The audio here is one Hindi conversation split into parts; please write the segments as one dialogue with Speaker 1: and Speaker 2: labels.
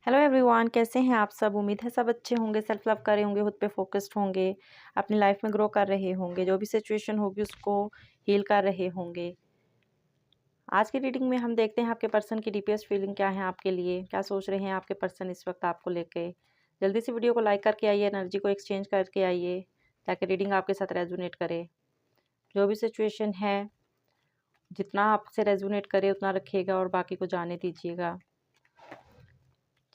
Speaker 1: हेलो एवरीवन, कैसे हैं आप सब। उम्मीद है सब अच्छे होंगे, सेल्फ लव कर रहे होंगे, खुद पे फोकस्ड होंगे, अपनी लाइफ में ग्रो कर रहे होंगे, जो भी सिचुएशन होगी उसको हील कर रहे होंगे। आज की रीडिंग में हम देखते हैं आपके पर्सन की डीपेस्ट फीलिंग क्या है, आपके लिए क्या सोच रहे हैं आपके पर्सन इस वक्त आपको लेके। जल्दी से वीडियो को लाइक करके आइए, एनर्जी को एक्सचेंज करके आइए ताकि रीडिंग आपके साथ रेजोनेट करे। जो भी सिचुएशन है, जितना आपसे रेजोनेट करे उतना रखिएगा और बाकी को जाने दीजिएगा।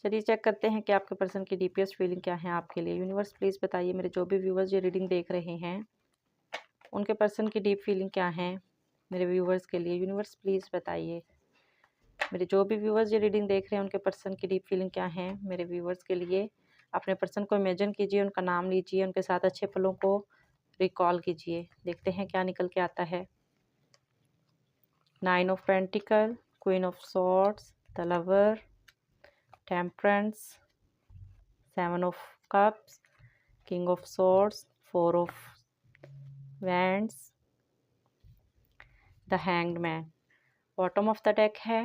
Speaker 1: चलिए चेक करते हैं कि आपके पर्सन की डीपेस्ट फीलिंग क्या है आपके लिए। यूनिवर्स प्लीज़ बताइए, मेरे जो भी व्यूवर्स ये रीडिंग देख रहे हैं उनके पर्सन की डीप फीलिंग क्या है मेरे व्यूवर्स के लिए। यूनिवर्स प्लीज़ बताइए, मेरे जो भी व्यूवर्स ये रीडिंग देख रहे हैं उनके पर्सन की डीप फीलिंग क्या है मेरे व्यूवर्स के लिए। अपने पर्सन को इमेजिन कीजिए, उनका नाम लीजिए, उनके साथ अच्छे पलों को रिकॉल कीजिए। देखते हैं क्या निकल के आता है। 9 of pentacle, queen of swords, the lover, temperance, 7 of cups, king of swords, 4 of wands, the hanged man। Bottom of the deck है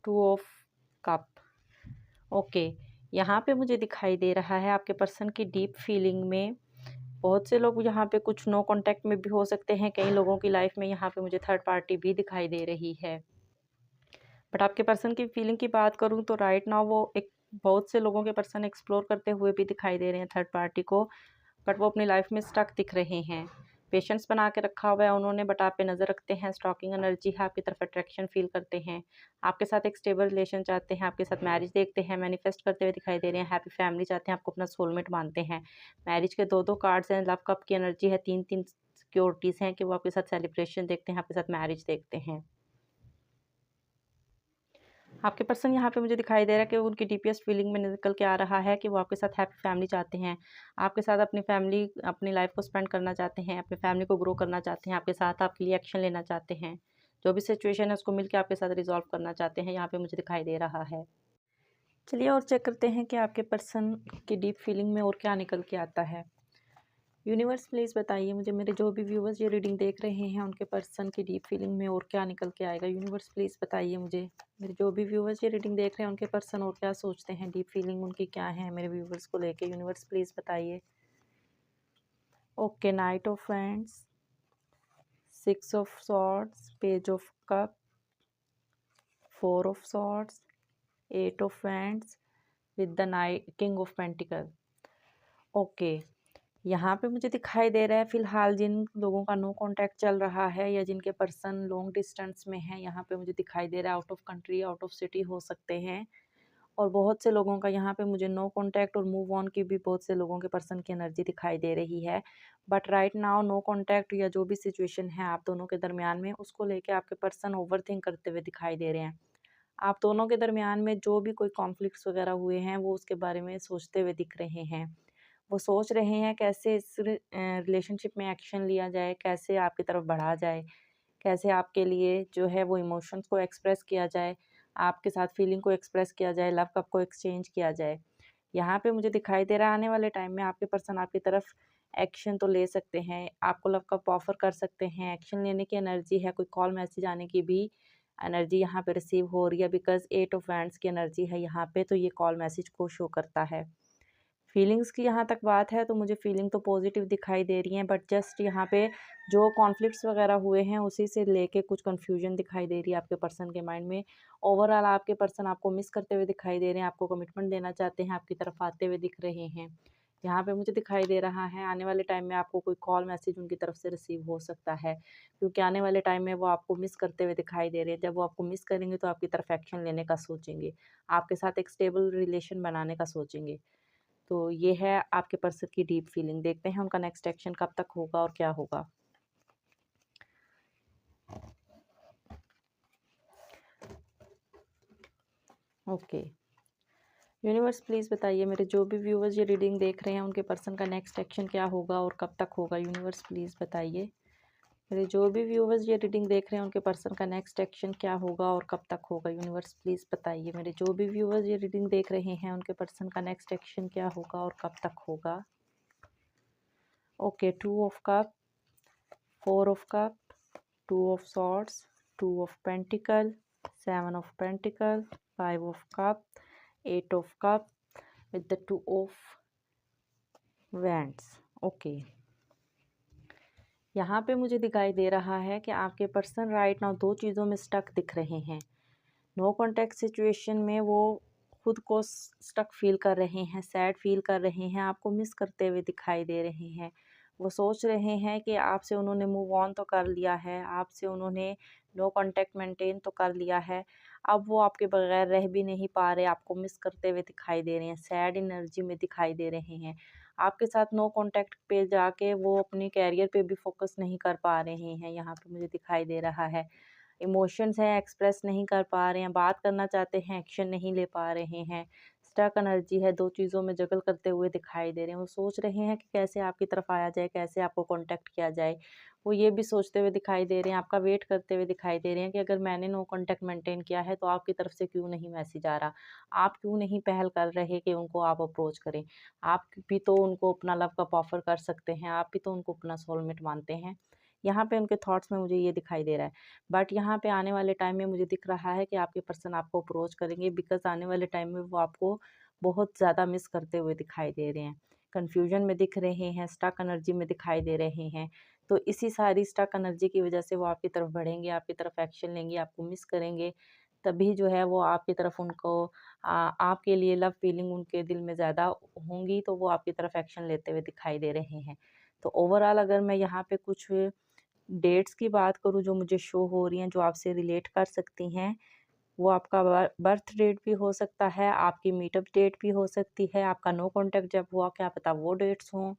Speaker 1: 2 of cup। ओके, यहाँ पे मुझे दिखाई दे रहा है आपके पर्सन की डीप फीलिंग में बहुत से लोग यहाँ पे कुछ नो कांटेक्ट में भी हो सकते हैं। कई लोगों की लाइफ में यहाँ पे मुझे थर्ड पार्टी भी दिखाई दे रही है। बट आपके पर्सन की फीलिंग की बात करूँ तो राइट नाउ वो एक बहुत से लोगों के पर्सन एक्सप्लोर करते हुए भी दिखाई दे रहे हैं थर्ड पार्टी को, बट वो अपनी लाइफ में स्टक दिख रहे हैं। पेशेंस बना के रखा हुआ है उन्होंने, बट आप पे नज़र रखते हैं। स्टॉकिंग एनर्जी है, आपकी तरफ अट्रैक्शन फील करते हैं, आपके साथ एक स्टेबल रिलेशन चाहते हैं, आपके साथ मैरिज देखते हैं, मैनिफेस्ट करते हुए दिखाई दे रहे हैं। हैप्पी फैमिली चाहते हैं, आपको अपना सोलमेट मानते हैं। मैरिज के दो दो कार्ड्स हैं, लव कप की एनर्जी है, तीन तीन सिक्योरिटीज़ हैं कि वो आपके साथ सेलिब्रेशन देखते हैं, आपके साथ मैरिज देखते हैं। आपके पर्सन यहाँ पे मुझे दिखाई दे रहा है कि उनकी डीपेस्ट फीलिंग में निकल के आ रहा है कि वो आपके साथ हैप्पी फैमिली चाहते हैं, आपके साथ अपनी फैमिली अपनी लाइफ को स्पेंड करना चाहते हैं, अपनी फैमिली को ग्रो करना चाहते हैं, आपके साथ आपके लिए एक्शन लेना चाहते हैं। जो भी सिचुएशन है उसको मिलकर आपके साथ रिजॉल्व करना चाहते हैं, यहाँ पे मुझे दिखाई दे रहा है। चलिए और चेक करते हैं कि आपके पर्सन की डीप फीलिंग में और क्या निकल के आता है। यूनिवर्स प्लीज़ बताइए मुझे, मेरे जो भी व्यूवर्स ये रीडिंग देख रहे हैं उनके पर्सन की डीप फीलिंग में और क्या निकल के आएगा। यूनिवर्स प्लीज़ बताइए मुझे, मेरे जो भी व्यूवर्स ये रीडिंग देख रहे हैं उनके पर्सन और क्या सोचते हैं, डीप फीलिंग उनकी क्या है मेरे व्यूवर्स को लेके। यूनिवर्स प्लीज़ बताइए। Okay, night of wands, 6 of swords, page of cup, 4 of swords, 8 of wands with the night king of pentacle. Okay, यहाँ पे मुझे दिखाई दे रहा है फ़िलहाल जिन लोगों का नो कांटेक्ट चल रहा है या जिनके पर्सन लॉन्ग डिस्टेंस में है, यहाँ पे मुझे दिखाई दे रहा है out of country, out of city हो सकते हैं। और बहुत से लोगों का यहाँ पे मुझे नो कांटेक्ट और मूव ऑन की भी बहुत से लोगों के पर्सन की एनर्जी दिखाई दे रही है। But right now no contact या जो भी सिचुएशन है आप दोनों के दरमियान में, उसको लेके आपके पर्सन ओवरथिंक करते हुए दिखाई दे रहे हैं। आप दोनों के दरमियान में जो भी कोई कॉन्फ्लिक्ट्स वगैरह हुए हैं वो उसके बारे में सोचते हुए दिख रहे हैं। वो सोच रहे हैं कैसे इस रिलेशनशिप में एक्शन लिया जाए, कैसे आपकी तरफ बढ़ा जाए, कैसे आपके लिए जो है वो इमोशंस को एक्सप्रेस किया जाए, आपके साथ फीलिंग को एक्सप्रेस किया जाए, लव कप को एक्सचेंज किया जाए। यहाँ पे मुझे दिखाई दे रहा है आने वाले टाइम में आपके पर्सन आपकी तरफ एक्शन तो ले सकते हैं, आपको लव कप ऑफर कर सकते हैं। एक्शन लेने की एनर्जी है, कोई कॉल मैसेज आने की भी एनर्जी यहाँ पे रिसीव हो रही है, बिकॉज 8 ऑफ वैंड्स की एनर्जी है यहाँ पे, तो ये कॉल मैसेज को शो करता है। फीलिंग्स की यहाँ तक बात है तो मुझे फीलिंग तो पॉजिटिव दिखाई दे रही हैं, बट जस्ट यहाँ पे जो कॉन्फ्लिक्ट्स वगैरह हुए हैं उसी से लेके कुछ कन्फ्यूजन दिखाई दे रही है आपके पर्सन के माइंड में। ओवरऑल आपके पर्सन आपको मिस करते हुए दिखाई दे रहे हैं, आपको कमिटमेंट देना चाहते हैं, आपकी तरफ आते हुए दिख रहे हैं। यहाँ पे मुझे दिखाई दे रहा है आने वाले टाइम में आपको कोई कॉल मैसेज उनकी तरफ से रिसीव हो सकता है, क्योंकि आने वाले टाइम में वो आपको मिस करते हुए दिखाई दे रहे हैं। जब वो आपको मिस करेंगे तो आपकी तरफ एक्शन लेने का सोचेंगे, आपके साथ एक स्टेबल रिलेशन बनाने का सोचेंगे। तो ये है आपके पर्सन की डीप फीलिंग। देखते हैं उनका नेक्स्ट एक्शन कब तक होगा और क्या होगा। ओके, यूनिवर्स प्लीज़ बताइए मेरे जो भी व्यूवर्स ये रीडिंग देख रहे हैं उनके पर्सन का नेक्स्ट एक्शन क्या होगा और कब तक होगा। यूनिवर्स प्लीज़ बताइए मेरे जो भी व्यूवर्स ये रीडिंग देख रहे हैं उनके पर्सन का नेक्स्ट एक्शन क्या होगा और कब तक होगा। यूनिवर्स प्लीज़ बताइए मेरे जो भी व्यूवर्स ये रीडिंग देख रहे हैं उनके पर्सन का नेक्स्ट एक्शन क्या होगा और कब तक होगा। Okay, 2 of cup, 4 of cup, 2 of swords, 2 of pentacle, 7 of pentacle, 5 of cup, 8 of cup with the 2 of wands। Okay, यहाँ पे मुझे दिखाई दे रहा है कि आपके पर्सन राइट नाउ दो चीज़ों में स्टक दिख रहे हैं। नो कॉन्टैक्ट सिचुएशन में वो खुद को स्टक फील कर रहे हैं, सैड फील कर रहे हैं, आपको मिस करते हुए दिखाई दे रहे हैं। वो सोच रहे हैं कि आपसे उन्होंने मूव ऑन तो कर लिया है, आपसे उन्होंने नो कॉन्टैक्ट मेंटेन तो कर लिया है, अब वो आपके बगैर रह भी नहीं पा रहे, आपको मिस करते हुए दिखाई दे रहे हैं, सैड एनर्जी में दिखाई दे रहे हैं। आपके साथ नो कॉन्टैक्ट पे जाके वो अपने कैरियर पे भी फोकस नहीं कर पा रहे हैं, यहाँ पे मुझे दिखाई दे रहा है। इमोशंस हैं एक्सप्रेस नहीं कर पा रहे हैं, बात करना चाहते हैं एक्शन नहीं ले पा रहे हैं, स्टक एनर्जी है, दो चीज़ों में जगल करते हुए दिखाई दे रहे हैं। वो सोच रहे हैं कि कैसे आपकी तरफ आया जाए, कैसे आपको कांटेक्ट किया जाए। वो ये भी सोचते हुए दिखाई दे रहे हैं, आपका वेट करते हुए दिखाई दे रहे हैं कि अगर मैंने नो कांटेक्ट मेंटेन किया है तो आपकी तरफ से क्यों नहीं मैसेज आ रहा, आप क्यों नहीं पहल कर रहे कि उनको आप अप्रोच करें। आप भी तो उनको अपना लव कप ऑफर कर सकते हैं, आप भी तो उनको अपना सोलमेट मानते हैं। यहाँ पे उनके थॉट्स में मुझे ये दिखाई दे रहा है। बट यहाँ पे आने वाले टाइम में मुझे दिख रहा है कि आपके पर्सन आपको अप्रोच करेंगे, बिकॉज़ आने वाले टाइम में वो आपको बहुत ज़्यादा मिस करते हुए दिखाई दे रहे हैं। कन्फ्यूजन में दिख रहे हैं, स्टक एनर्जी में दिखाई दे रहे हैं। तो इसी सारी स्टक एनर्जी की वजह से वो आपकी तरफ बढ़ेंगे, आपकी तरफ एक्शन लेंगे, आपको मिस करेंगे। तभी जो है वो आपकी तरफ उनको आपके लिए लव फीलिंग उनके दिल में ज़्यादा होंगी, तो वो आपकी तरफ एक्शन लेते हुए दिखाई दे रहे हैं। तो ओवरऑल अगर मैं यहाँ पे कुछ डेट्स की बात करूँ जो मुझे शो हो रही हैं, जो आपसे रिलेट कर सकती हैं, वो आपका बर्थ डेट भी हो सकता है, आपकी मीटअप डेट भी हो सकती है, आपका नो कॉन्टैक्ट जब हुआ क्या पता वो डेट्स हों।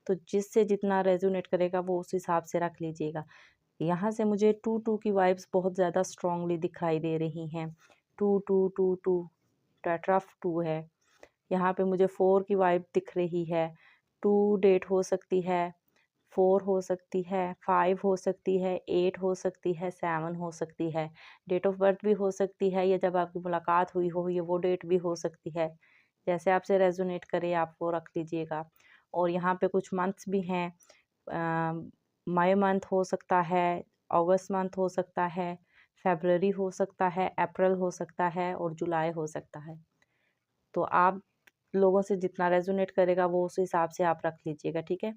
Speaker 1: तो जिससे जितना रेजोनेट करेगा वो उस हिसाब से रख लीजिएगा। यहाँ से मुझे 2-2 की वाइब्स बहुत ज़्यादा स्ट्रॉन्गली दिखाई दे रही हैं। 2-2-2-2 टेट्रा ऑफ 2 है। यहाँ पे मुझे 4 की वाइब दिख रही है। 2 डेट हो सकती है, 4 हो सकती है, 5 हो सकती है, 8 हो सकती है, 7 हो सकती है। डेट ऑफ बर्थ भी हो सकती है, या जब आपकी मुलाकात हुई हो ये वो डेट भी हो सकती है। जैसे आपसे रेजोनेट करे आप वो रख लीजिएगा। और यहाँ पे कुछ मंथ्स भी हैं। मई मंथ हो सकता है, अगस्त मंथ हो सकता है, फ़रवरी हो सकता है, अप्रैल हो सकता है और जुलाई हो सकता है। तो आप लोगों से जितना रेजोनेट करेगा वो उस हिसाब से आप रख लीजिएगा, ठीक है।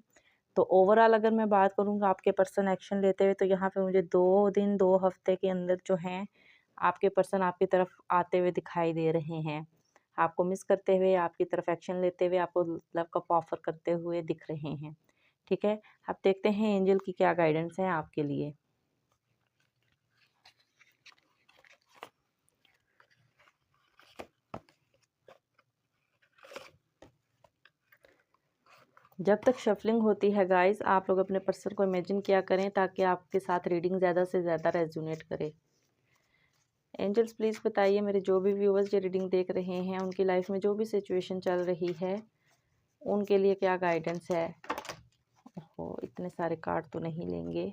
Speaker 1: तो ओवरऑल अगर मैं बात करूँ आपके पर्सन एक्शन लेते हुए, तो यहाँ पे मुझे 2 दिन 2 हफ्ते के अंदर जो हैं आपके पर्सन आपकी तरफ आते हुए दिखाई दे रहे हैं। आपको मिस करते हुए, आपकी तरफ एक्शन लेते हुए, आपको लव कप ऑफर करते हुए दिख रहे हैं, ठीक है। अब देखते हैं एंजल की क्या गाइडेंस है आपके लिए। जब तक शफलिंग होती है गाइस, आप लोग अपने पर्सन को इमेजिन किया करें ताकि आपके साथ रीडिंग ज़्यादा से ज़्यादा रेजोनेट करे। एंजल्स प्लीज़ बताइए मेरे जो भी व्यूअर्स ये रीडिंग देख रहे हैं उनकी लाइफ में जो भी सिचुएशन चल रही है उनके लिए क्या गाइडेंस है। ओहो, इतने सारे कार्ड तो नहीं लेंगे।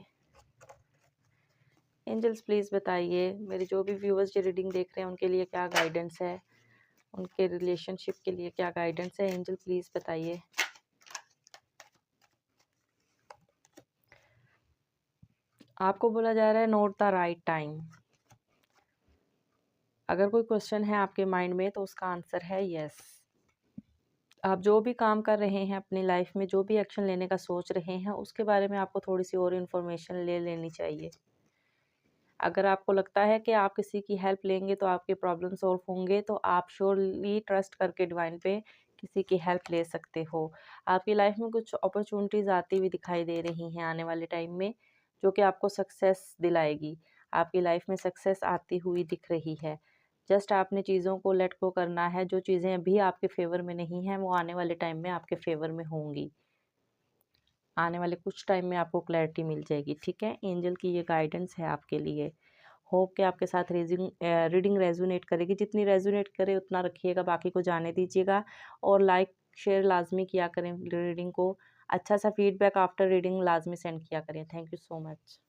Speaker 1: एंजल्स प्लीज़ बताइए मेरे जो भी व्यूअर्स ये रीडिंग देख रहे हैं उनके लिए क्या गाइडेंस है, उनके रिलेशनशिप के लिए क्या गाइडेंस है। एंजल प्लीज़ बताइए। आपको बोला जा रहा है नोट द राइट टाइम। अगर कोई क्वेश्चन है आपके माइंड में तो उसका आंसर है यस। आप जो भी काम कर रहे हैं अपनी लाइफ में, जो भी एक्शन लेने का सोच रहे हैं उसके बारे में आपको थोड़ी सी और इन्फॉर्मेशन ले लेनी चाहिए। अगर आपको लगता है कि आप किसी की हेल्प लेंगे तो आपके प्रॉब्लम सॉल्व होंगे, तो आप श्योरली ट्रस्ट करके डिवाइन पे किसी की हेल्प ले सकते हो। आपकी लाइफ में कुछ अपॉर्चुनिटीज़ आती हुई दिखाई दे रही हैं आने वाले टाइम में, जो कि आपको सक्सेस दिलाएगी। आपकी लाइफ में सक्सेस आती हुई दिख रही है। जस्ट आपने चीज़ों को लेट गो करना है। जो चीज़ें अभी आपके फेवर में नहीं हैं वो आने वाले टाइम में आपके फेवर में होंगी। आने वाले कुछ टाइम में आपको क्लैरिटी मिल जाएगी, ठीक है। एंजल की ये गाइडेंस है आपके लिए। होप कि आपके साथ रीडिंग रेजोनेट करेगी। जितनी रेजोनेट करे उतना रखिएगा, बाकी को जाने दीजिएगा। और लाइक शेयर लाजमी किया करें रीडिंग को। अच्छा सा फीडबैक आफ्टर रीडिंग लाजमी सेंड किया करें। Thank you so much.